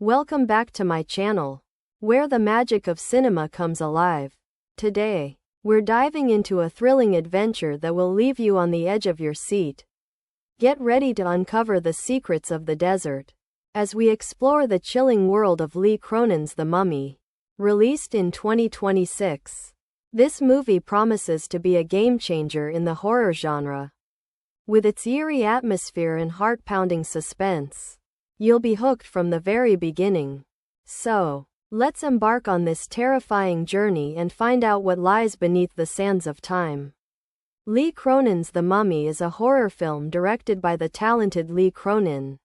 Welcome back to my channel, where the magic of cinema comes alive. Today, we're diving into a thrilling adventure that will leave you on the edge of your seat. Get ready to uncover the secrets of the desert, as we explore the chilling world of Cronin's The Mummy. Released in 2026, this movie promises to be a game-changer in the horror genre. With its eerie atmosphere and heart-pounding suspense, you'll be hooked from the very beginning. So, let's embark on this terrifying journey and find out what lies beneath the sands of time. Cronin's The Mummy is a horror film directed by the talented Cronin,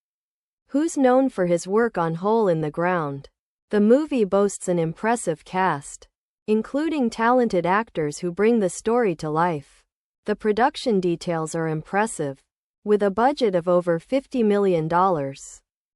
who's known for his work on Hole in the Ground. The movie boasts an impressive cast, including talented actors who bring the story to life. The production details are impressive. With a budget of over $50 million,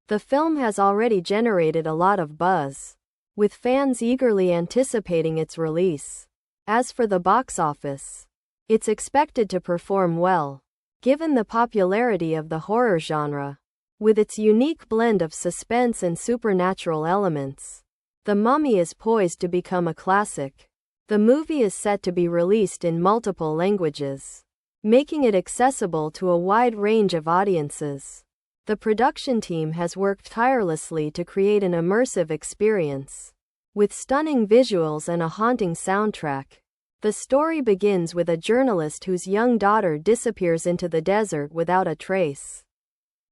the film has already generated a lot of buzz, with fans eagerly anticipating its release. As for the box office, it's expected to perform well, given the popularity of the horror genre. With its unique blend of suspense and supernatural elements, The Mummy is poised to become a classic. The movie is set to be released in multiple languages, making it accessible to a wide range of audiences. The production team has worked tirelessly to create an immersive experience, with stunning visuals and a haunting soundtrack. The story begins with a journalist whose young daughter disappears into the desert without a trace.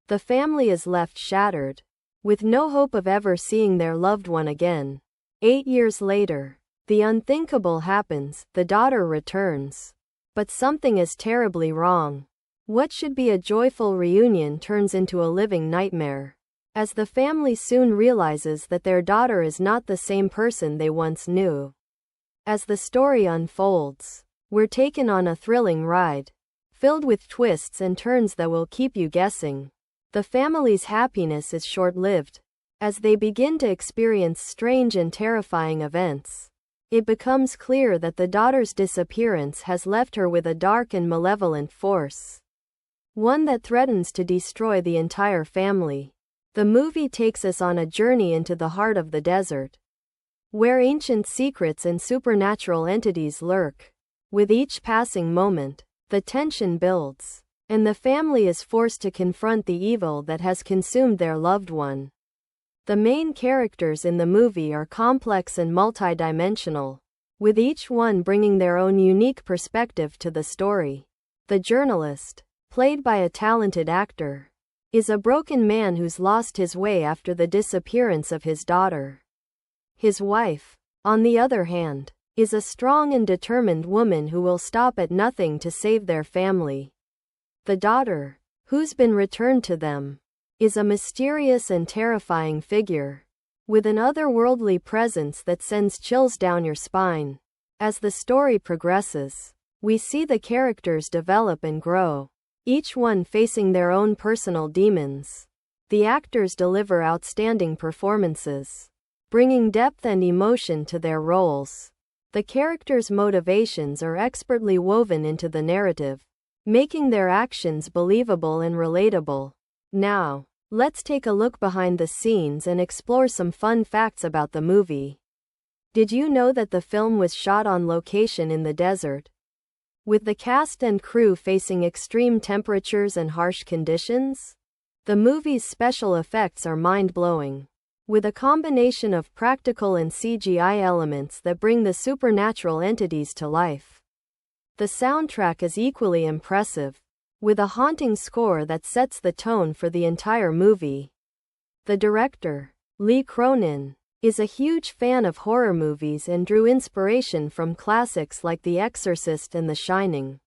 The family is left shattered, with no hope of ever seeing their loved one again. 8 years later, the unthinkable happens. The daughter returns, but something is terribly wrong. What should be a joyful reunion turns into a living nightmare, as the family soon realizes that their daughter is not the same person they once knew. As the story unfolds, we're taken on a thrilling ride, filled with twists and turns that will keep you guessing. The family's happiness is short-lived, as they begin to experience strange and terrifying events. It becomes clear that the daughter's disappearance has left her with a dark and malevolent force, one that threatens to destroy the entire family. The movie takes us on a journey into the heart of the desert, where ancient secrets and supernatural entities lurk. With each passing moment, the tension builds, and the family is forced to confront the evil that has consumed their loved one. The main characters in the movie are complex and multidimensional, with each one bringing their own unique perspective to the story. The journalist, played by a talented actor, is a broken man who's lost his way after the disappearance of his daughter. His wife, on the other hand, is a strong and determined woman who will stop at nothing to save their family. The daughter, who's been returned to them, is a mysterious and terrifying figure, with an otherworldly presence that sends chills down your spine. As the story progresses, we see the characters develop and grow, each one facing their own personal demons. The actors deliver outstanding performances, bringing depth and emotion to their roles. The characters' motivations are expertly woven into the narrative, making their actions believable and relatable. Now, let's take a look behind the scenes and explore some fun facts about the movie. Did you know that the film was shot on location in the desert, with the cast and crew facing extreme temperatures and harsh conditions? The movie's special effects are mind-blowing, with a combination of practical and CGI elements that bring the supernatural entities to life. The soundtrack is equally impressive, with a haunting score that sets the tone for the entire movie. The director, Cronin, is a huge fan of horror movies and drew inspiration from classics like The Exorcist and The Shining.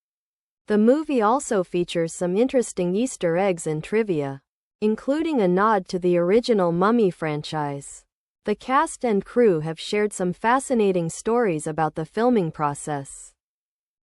The movie also features some interesting Easter eggs and trivia, including a nod to the original Mummy franchise. The cast and crew have shared some fascinating stories about the filming process,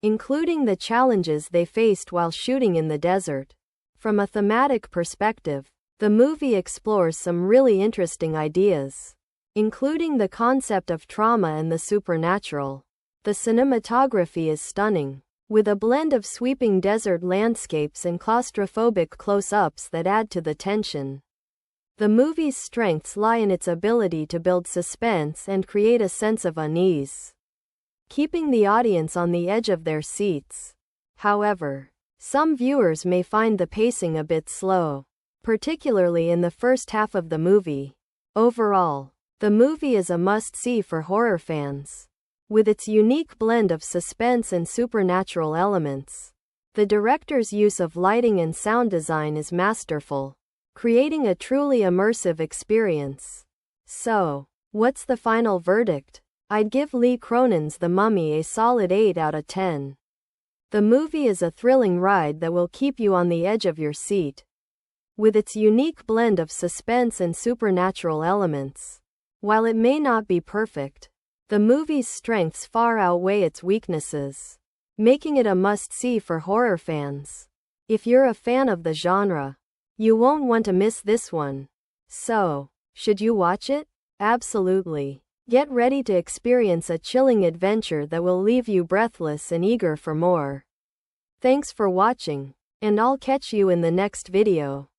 including the challenges they faced while shooting in the desert. From a thematic perspective, the movie explores some really interesting ideas, including the concept of trauma and the supernatural. The cinematography is stunning, with a blend of sweeping desert landscapes and claustrophobic close-ups that add to the tension. The movie's strengths lie in its ability to build suspense and create a sense of unease, keeping the audience on the edge of their seats. However, some viewers may find the pacing a bit slow, particularly in the first half of the movie. Overall, the movie is a must-see for horror fans. With its unique blend of suspense and supernatural elements, the director's use of lighting and sound design is masterful, creating a truly immersive experience. So, what's the final verdict? I'd give Cronin's The Mummy a solid 8 out of 10. The movie is a thrilling ride that will keep you on the edge of your seat. With its unique blend of suspense and supernatural elements, while it may not be perfect, the movie's strengths far outweigh its weaknesses, making it a must-see for horror fans. If you're a fan of the genre, you won't want to miss this one. So, should you watch it? Absolutely. Get ready to experience a chilling adventure that will leave you breathless and eager for more. Thanks for watching, and I'll catch you in the next video.